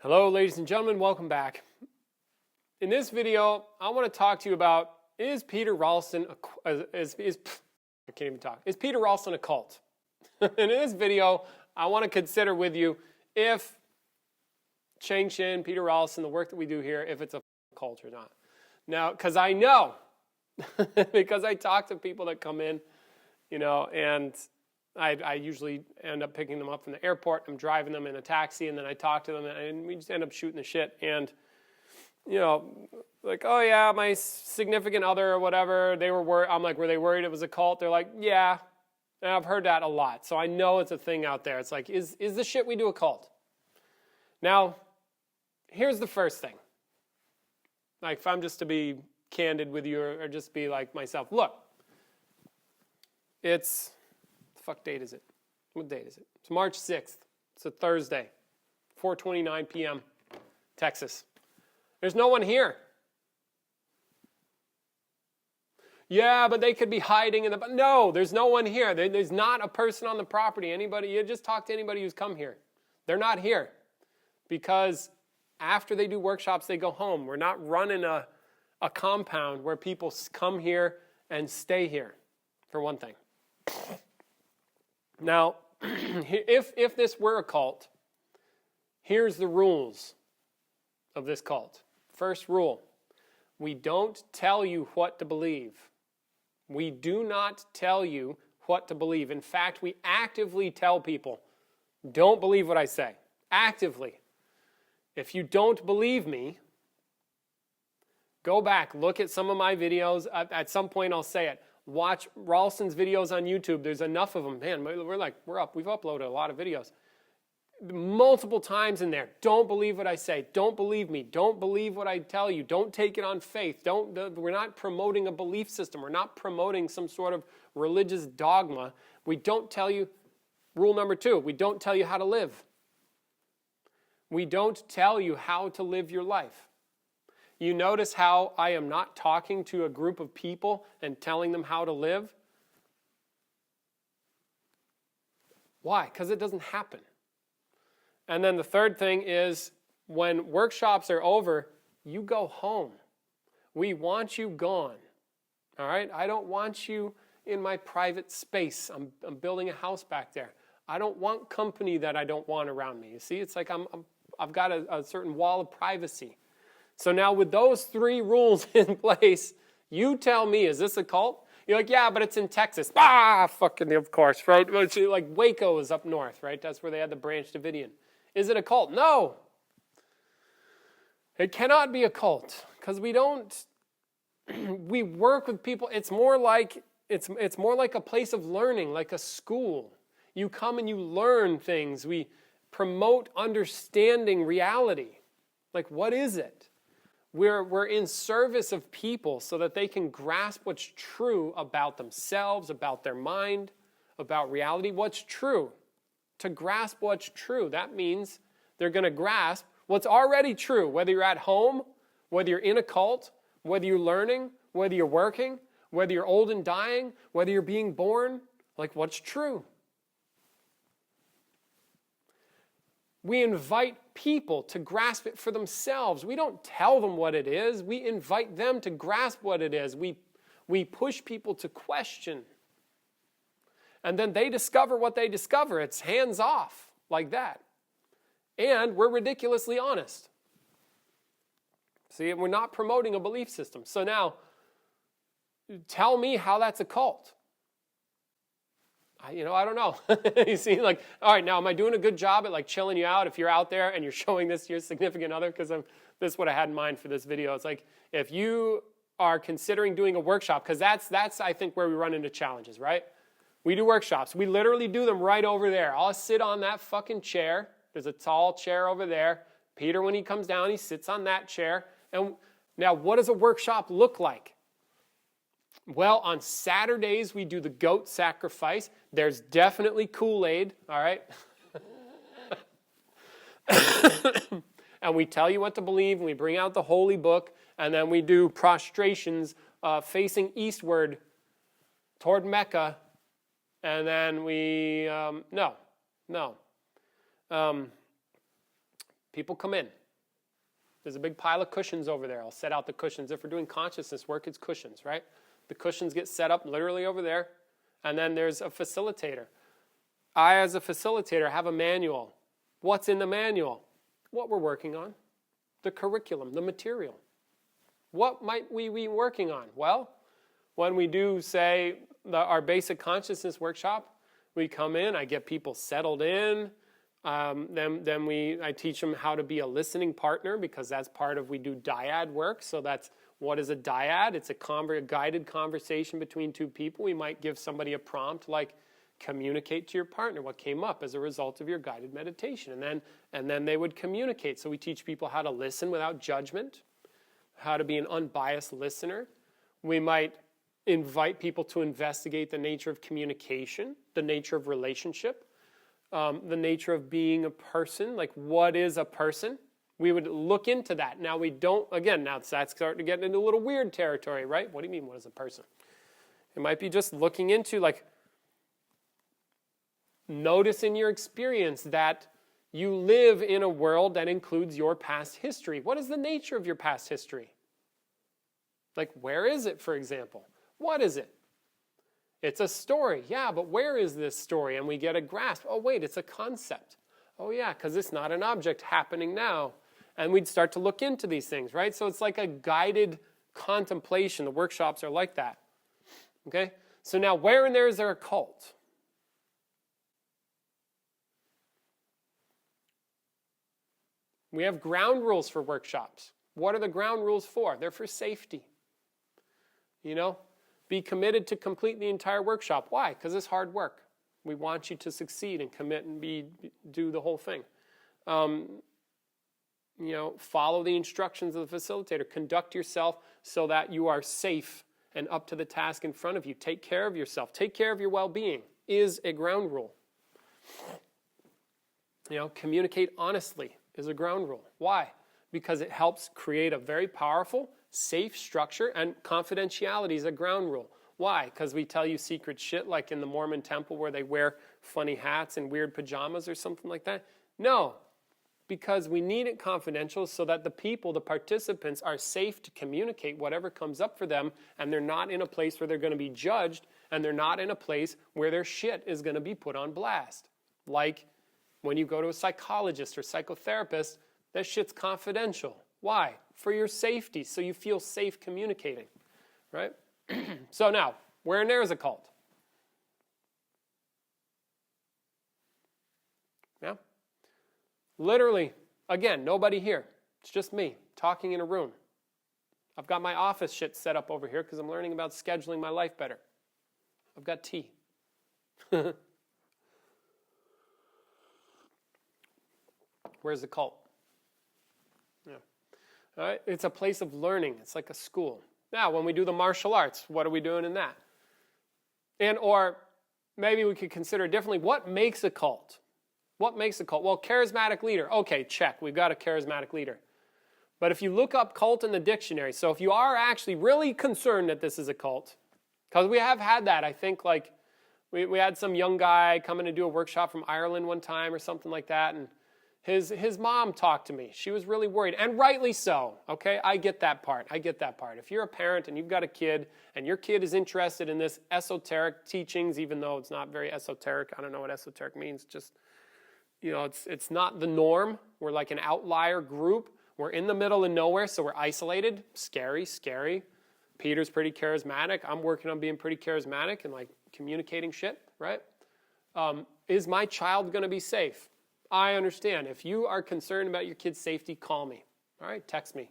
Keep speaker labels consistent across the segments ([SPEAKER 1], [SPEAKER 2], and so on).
[SPEAKER 1] Hello, ladies and gentlemen, welcome back. In this video, I want to talk to you about, is Peter Ralston is Peter Ralston a cult? And in this video, I want to consider with you if Cheng Shin, Peter Ralston, the work that we do here, if it's a cult or not. Now, because I know, because I talk to people that come in, and I usually end up picking them up from the airport. I'm driving them in a taxi, and then I talk to them, and we just end up shooting the shit. And, like, oh, yeah, my significant other or whatever, they were worried. I'm like, were they worried it was a cult? They're like, yeah. And I've heard that a lot. So I know it's a thing out there. It's like, is the shit we do a cult? Now, here's the first thing. Like, if I'm just to be candid with you or just be like myself, look, it's... fuck date is it? What date is it? It's March 6th. It's a Thursday, 4:29 p.m., Texas. There's no one here. Yeah, but they could be hiding in the... No, there's no one here. There's not a person on the property. Anybody, you just talk to anybody who's come here. They're not here because after they do workshops, they go home. We're not running a compound where people come here and stay here, for one thing. Now, if this were a cult, here's the rules of this cult. First rule, we don't tell you what to believe. We do not tell you what to believe. In fact, we actively tell people, don't believe what I say. Actively. If you don't believe me, go back, look at some of my videos. At some point, I'll say it. Watch Ralston's videos on YouTube. There's enough of them. Man, we're up. We've uploaded a lot of videos. Multiple times in there. Don't believe what I say. Don't believe me. Don't believe what I tell you. Don't take it on faith. We're not promoting a belief system. We're not promoting some sort of religious dogma. We don't tell you, rule number 2, we don't tell you how to live. We don't tell you how to live your life. You notice how I am not talking to a group of people and telling them how to live? Why? Because it doesn't happen. And then the third thing is when workshops are over, you go home. We want you gone. All right? I don't want you in my private space. I'm building a house back there. I don't want company that I don't want around me. You see, it's like I've got a certain wall of privacy. So now with those 3 rules in place, you tell me, is this a cult? You're like, yeah, but it's in Texas. Fucking of course, right? Like Waco is up north, right? That's where they had the Branch Davidian. Is it a cult? No. It cannot be a cult because we work with people. It's more like a place of learning, like a school. You come and you learn things. We promote understanding reality. Like, what is it? We're in service of people so that they can grasp what's true about themselves, about their mind, about reality. What's true? To grasp what's true. That means they're going to grasp what's already true, whether you're at home, whether you're in a cult, whether you're learning, whether you're working, whether you're old and dying, whether you're being born. Like, what's true? We invite people to grasp it for themselves. We don't tell them what it is. We invite them to grasp what it is. We push people to question. And then they discover what they discover. It's hands off, like that. And we're ridiculously honest. See, we're not promoting a belief system. So now, tell me how that's a cult. I don't know. You see, like, all right, now am I doing a good job at like chilling you out if you're out there and you're showing this to your significant other? Because this is what I had in mind for this video. It's like if you are considering doing a workshop, because that's I think where we run into challenges, right? We do workshops. We literally do them right over there. I'll sit on that fucking chair. There's a tall chair over there. Peter, when he comes down, he sits on that chair. And now, what does a workshop look like? Well, on Saturdays, we do the goat sacrifice. There's definitely Kool-Aid, all right? And we tell you what to believe, and we bring out the holy book, and then we do prostrations facing eastward toward Mecca, and then we, People come in. There's a big pile of cushions over there. I'll set out the cushions. If we're doing consciousness work, it's cushions, right? The cushions get set up literally over there. And then there's a facilitator. I, as a facilitator, have a manual. What's in the manual? What we're working on. The curriculum, the material. What might we be working on? Well, when we do, say, our basic consciousness workshop, we come in, I get people settled in. Then I teach them how to be a listening partner, because that's part of, we do dyad work. So that's, what is a dyad? It's a guided conversation between two people. We might give somebody a prompt like, communicate to your partner what came up as a result of your guided meditation. And then they would communicate. So we teach people how to listen without judgment, how to be an unbiased listener. We might invite people to investigate the nature of communication, the nature of relationship, the nature of being a person, like what is a person? We would look into that. Now we don't, again, now that's starting to get into a little weird territory, right? What do you mean, what is a person? It might be just looking into, like, notice in your experience that you live in a world that includes your past history. What is the nature of your past history? Like, where is it, for example? What is it? It's a story. Yeah, but where is this story? And we get a grasp. Oh, wait, it's a concept. Oh, yeah, because it's not an object happening now. And we'd start to look into these things, right? So it's like a guided contemplation. The workshops are like that. Okay? So now, where in there is there a cult? We have ground rules for workshops. What are the ground rules for? They're for safety. You know, be committed to complete the entire workshop. Why? Because it's hard work. We want you to succeed and commit and do the whole thing. You know, follow the instructions of the facilitator. Conduct yourself so that you are safe and up to the task in front of you. Take care of yourself. Take care of your well-being is a ground rule. You know, communicate honestly is a ground rule. Why? Because it helps create a very powerful, safe structure, and confidentiality is a ground rule. Why? Because we tell you secret shit like in the Mormon temple where they wear funny hats and weird pajamas or something like that? No, because we need it confidential so that the people, the participants, are safe to communicate whatever comes up for them, and they're not in a place where they're going to be judged, and they're not in a place where their shit is going to be put on blast. Like when you go to a psychologist or psychotherapist, that shit's confidential. Why? For your safety, so you feel safe communicating, right? So now, where in there is a cult? Yeah? Literally, again, nobody here. It's just me talking in a room. I've got my office shit set up over here because I'm learning about scheduling my life better. I've got tea. Where's the cult? Yeah. All right? It's a place of learning. It's like a school. Now, when we do the martial arts, what are we doing in that? And or maybe we could consider differently, what makes a cult? What makes a cult? Well, charismatic leader. Okay, check. We've got a charismatic leader. But if you look up cult in the dictionary, so if you are actually really concerned that this is a cult, because we have had that, I think, like, we had some young guy coming to do a workshop from Ireland one time or something like that, and his mom talked to me. She was really worried, and rightly so, okay? I get that part. If you're a parent and you've got a kid, and your kid is interested in this esoteric teachings, even though it's not very esoteric, I don't know what esoteric means, just, you know, it's not the norm. We're like an outlier group. We're in the middle of nowhere, so we're isolated. Scary, scary. Peter's pretty charismatic. I'm working on being pretty charismatic and like communicating shit, right? Is my child going to be safe? I understand. If you are concerned about your kid's safety, call me. All right, text me.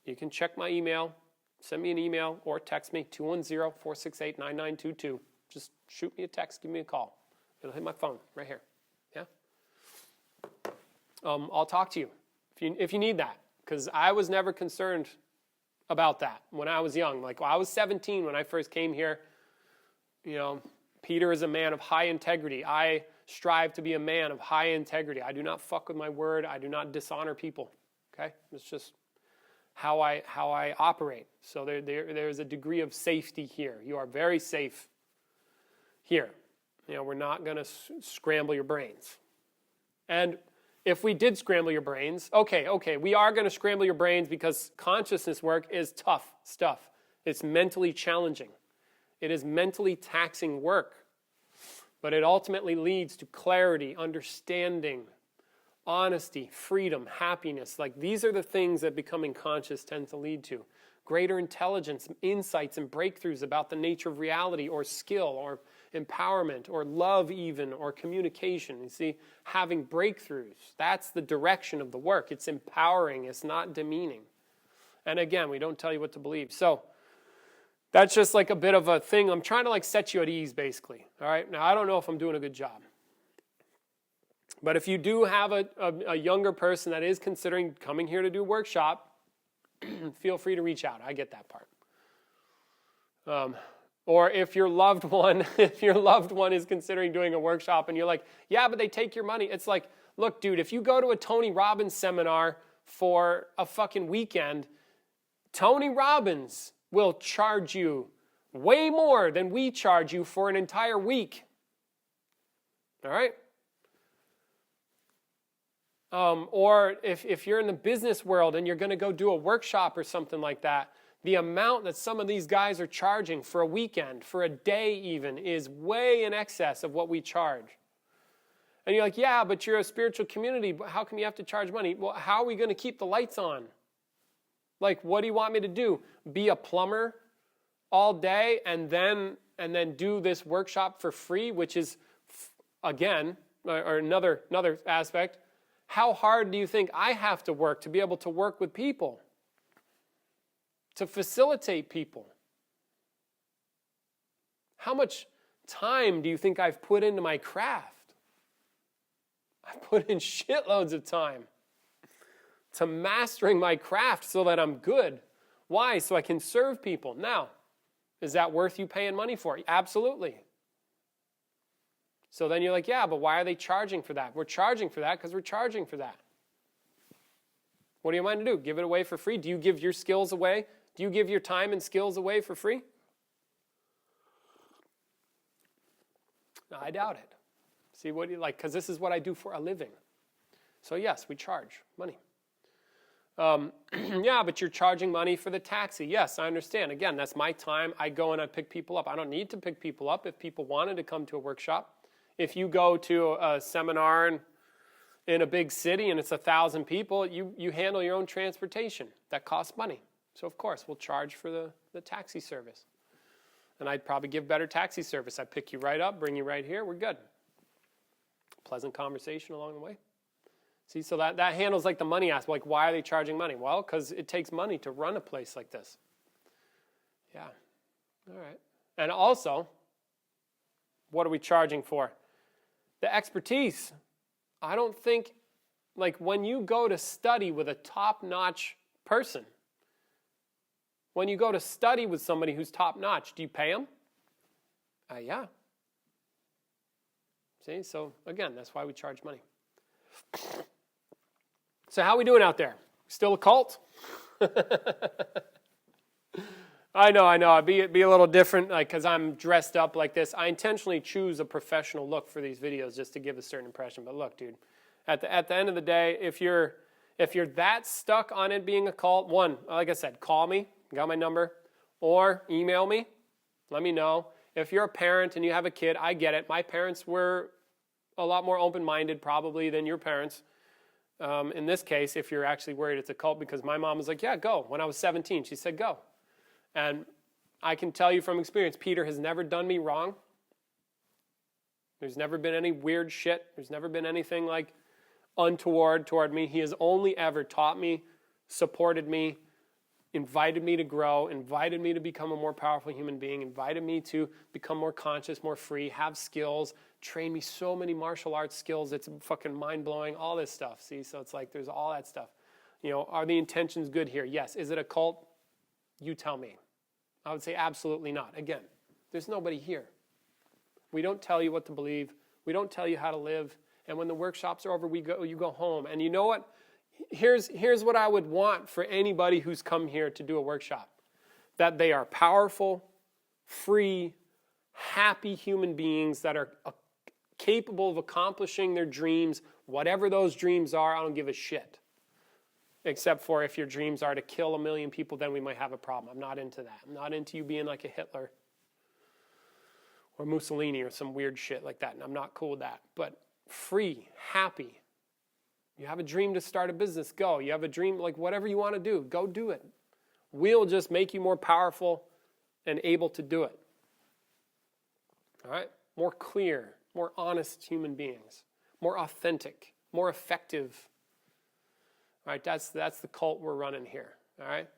[SPEAKER 1] You can check my email, send me an email, or text me, 210-468-9922. Just shoot me a text, give me a call. It'll hit my phone right here. Yeah? I'll talk to you if you need that, because I was never concerned about that when I was young. Like, I was 17 when I first came here. You know, Peter is a man of high integrity. I strive to be a man of high integrity. I do not fuck with my word. I do not dishonor people. Okay? It's just how I operate. So there's a degree of safety here. You are very safe here. You know, we're not going to scramble your brains. And if we did scramble your brains, okay, we are going to scramble your brains because consciousness work is tough stuff. It's mentally challenging. It is mentally taxing work. But it ultimately leads to clarity, understanding, honesty, freedom, happiness. Like these are the things that becoming conscious tends to lead to. Greater intelligence, insights, and breakthroughs about the nature of reality or skill or empowerment or love even or communication. You see, having breakthroughs. That's the direction of the work. It's empowering. It's not demeaning. And again, we don't tell you what to believe. So that's just like a bit of a thing. I'm trying to like set you at ease, basically. All right. Now, I don't know if I'm doing a good job. But if you do have a younger person that is considering coming here to do a workshop, feel free to reach out. I get that part. Or if your loved one is considering doing a workshop and you're like, yeah, but they take your money. It's like, look, dude, if you go to a Tony Robbins seminar for a fucking weekend, Tony Robbins will charge you way more than we charge you for an entire week. All right? Or if you're in the business world and you're going to go do a workshop or something like that, the amount that some of these guys are charging for a weekend, for a day even, is way in excess of what we charge. And you're like, yeah, but you're a spiritual community. How come you have to charge money? Well, how are we going to keep the lights on? Like, what do you want me to do? Be a plumber all day and then do this workshop for free, which is, again, or another aspect, how hard do you think I have to work to be able to work with people? To facilitate people? How much time do you think I've put into my craft? I've put in shitloads of time to mastering my craft so that I'm good. Why? So I can serve people. Now, is that worth you paying money for? Absolutely. So then you're like, yeah, but why are they charging for that? We're charging for that because we're charging for that. What do you mind to do? Give it away for free? Do you give your skills away? Do you give your time and skills away for free? No, I doubt it. See, what do you like? Because this is what I do for a living. So yes, we charge money. Yeah, but you're charging money for the taxi. Yes, I understand. Again, that's my time. I go and I pick people up. I don't need to pick people up if people wanted to come to a workshop. If you go to a seminar in a big city and it's 1,000 people, you handle your own transportation. That costs money. So of course, we'll charge for the taxi service. And I'd probably give better taxi service. I pick you right up, bring you right here, we're good. Pleasant conversation along the way. See, so that handles like the money aspect. Like, why are they charging money? Well, because it takes money to run a place like this. Yeah. All right. And also, what are we charging for? The expertise. I don't think, like when you go to study with a top-notch person, when you go to study with somebody who's top-notch, do you pay them? Yeah. See, so again, that's why we charge money. So how are we doing out there? Still a cult? I know. I'd be a little different because I'm dressed up like this. I intentionally choose a professional look for these videos just to give a certain impression. But look, dude, at the end of the day, if you're that stuck on it being a cult, one, like I said, call me, you got my number, or email me, let me know. If you're a parent and you have a kid, I get it. My parents were a lot more open-minded probably than your parents. In this case, if you're actually worried it's a cult, because my mom was like, yeah, go. When I was 17, she said, go. And I can tell you from experience, Peter has never done me wrong. There's never been any weird shit. There's never been anything like untoward toward me. He has only ever taught me, supported me, invited me to grow, invited me to become a more powerful human being, invited me to become more conscious, more free, have skills, train me so many martial arts skills. It's fucking mind-blowing, all this stuff. See, so it's like there's all that stuff. You know, are the intentions good here? Yes. Is it a cult? You tell me. I would say absolutely not. Again, there's nobody here. We don't tell you what to believe. We don't tell you how to live. And when the workshops are over, you go home. And you know what? Here's what I would want for anybody who's come here to do a workshop. That they are powerful, free, happy human beings that are capable of accomplishing their dreams Whatever those dreams are, I don't give a shit. Except for if your dreams are to kill 1 million people, then we might have a problem. I'm not into that. I'm not into you being like a Hitler or Mussolini or some weird shit like that. And I'm not cool with that. But free, happy. You have a dream to start a business, go. You have a dream, like whatever you want to do, go do it. We'll just make you more powerful and able to do it. All right? More clear, more honest human beings. More authentic, more effective. All right, that's the cult we're running here. All right?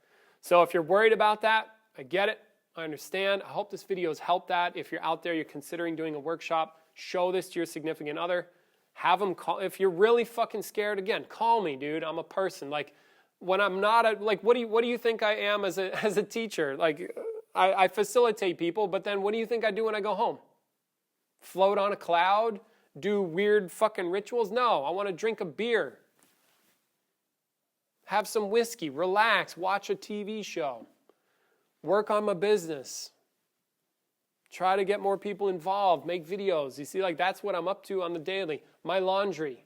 [SPEAKER 1] So if you're worried about that, I get it. I understand. I hope this video has helped that. If you're out there, you're considering doing a workshop, show this to your significant other. Have them call. If you're really fucking scared, again, call me, dude. I'm a person. Like, when I'm not, what do you think I am as a teacher? Like, I facilitate people, but then what do you think I do when I go home? Float on a cloud? Do weird fucking rituals? No, I want to drink a beer. Have some whiskey, relax, watch a TV show. Work on my business. Try to get more people involved, make videos. You see, like that's what I'm up to on the daily. My laundry.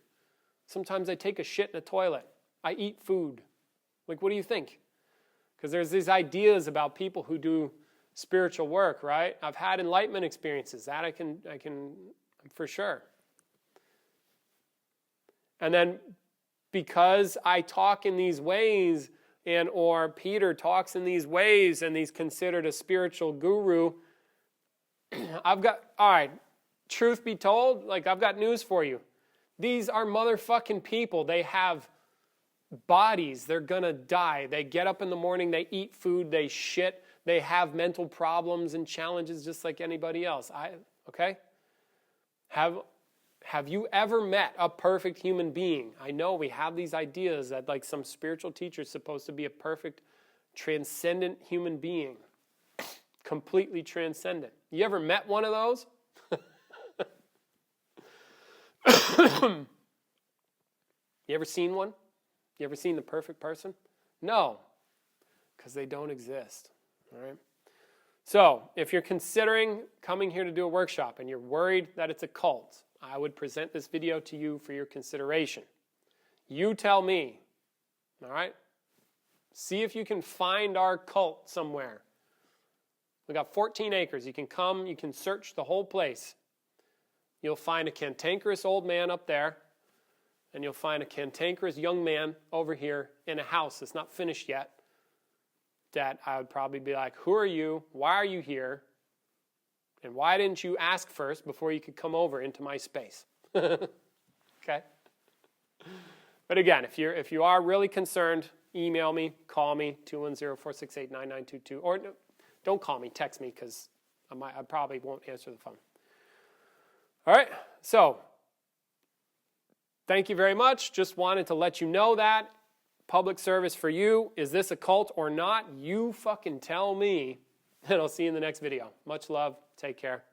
[SPEAKER 1] Sometimes I take a shit in the toilet. I eat food. Like, what do you think? Because there's these ideas about people who do spiritual work, right? I've had enlightenment experiences. That I can for sure. And then because I talk in these ways or Peter talks in these ways and he's considered a spiritual guru, all right, truth be told, like I've got news for you. These are motherfucking people. They have bodies. They're gonna die. They get up in the morning, they eat food, they shit, they have mental problems and challenges just like anybody else. Okay? Have you ever met a perfect human being? I know we have these ideas that like some spiritual teacher is supposed to be a perfect, transcendent human being. Completely transcendent. You ever met one of those? You ever seen one? You ever seen the perfect person? No, because they don't exist. All right. So if you're considering coming here to do a workshop and you're worried that it's a cult, I would present this video to you for your consideration. You tell me, all right? See if you can find our cult somewhere. We got 14 acres. You can come, you can search the whole place. You'll find a cantankerous old man up there, and you'll find a cantankerous young man over here in a house that's not finished yet, that I would probably be like, who are you? Why are you here? And why didn't you ask first before you could come over into my space? Okay? But again, if you are really concerned, email me, call me, 210-468-9922. Or no, don't call me, text me, because I probably won't answer the phone. All right? So, thank you very much. Just wanted to let you know that. Public service for you. Is this a cult or not? You fucking tell me. And I'll see you in the next video. Much love. Take care.